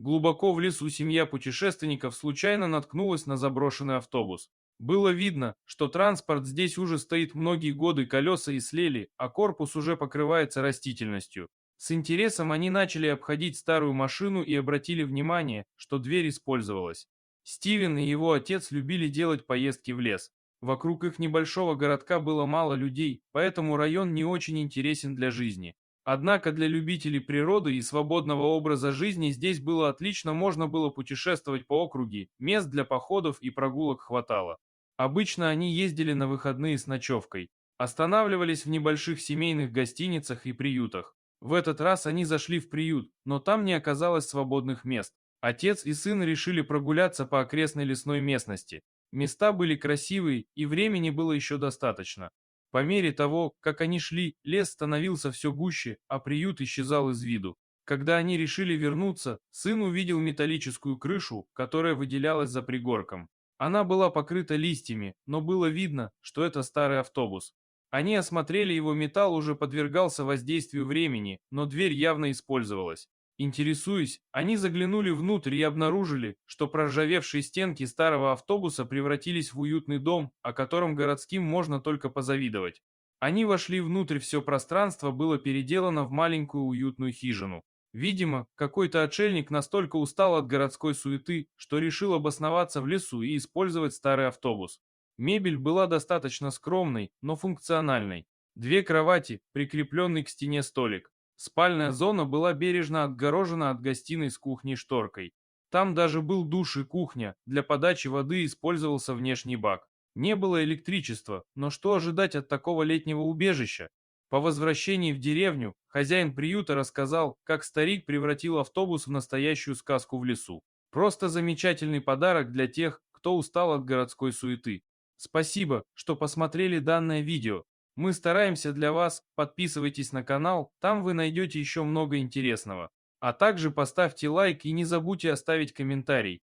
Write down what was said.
Глубоко в лесу семья путешественников случайно наткнулась на заброшенный автобус. Было видно, что транспорт здесь уже стоит многие годы, колеса и слели, а корпус уже покрывается растительностью. С интересом они начали обходить старую машину и обратили внимание, что дверь использовалась. Стивен и его отец любили делать поездки в лес. Вокруг их небольшого городка было мало людей, поэтому район не очень интересен для жизни. Однако для любителей природы и свободного образа жизни здесь было отлично, можно было путешествовать по округе, мест для походов и прогулок хватало. Обычно они ездили на выходные с ночевкой, останавливались в небольших семейных гостиницах и приютах. В этот раз они зашли в приют, но там не оказалось свободных мест. Отец и сын решили прогуляться по окрестной лесной местности. Места были красивые, и времени было еще достаточно. По мере того, как они шли, лес становился все гуще, а приют исчезал из виду. Когда они решили вернуться, сын увидел металлическую крышу, которая выделялась за пригорком. Она была покрыта листьями, но было видно, что это старый автобус. Они осмотрели его, металл уже подвергался воздействию времени, но дверь явно использовалась. Интересуясь, они заглянули внутрь и обнаружили, что проржавевшие стенки старого автобуса превратились в уютный дом, о котором городским можно только позавидовать. Они вошли внутрь, все пространство было переделано в маленькую уютную хижину. Видимо, какой-то отшельник настолько устал от городской суеты, что решил обосноваться в лесу и использовать старый автобус. Мебель была достаточно скромной, но функциональной. Две кровати, прикрепленный к стене столик. Спальная зона была бережно отгорожена от гостиной с кухней шторкой. Там даже был душ и кухня, для подачи воды использовался внешний бак. Не было электричества, но что ожидать от такого летнего убежища? По возвращении в деревню, хозяин приюта рассказал, как старик превратил автобус в настоящую сказку в лесу. Просто замечательный подарок для тех, кто устал от городской суеты. Спасибо, что посмотрели данное видео. Мы стараемся для вас, подписывайтесь на канал, там вы найдете еще много интересного. А также поставьте лайк и не забудьте оставить комментарий.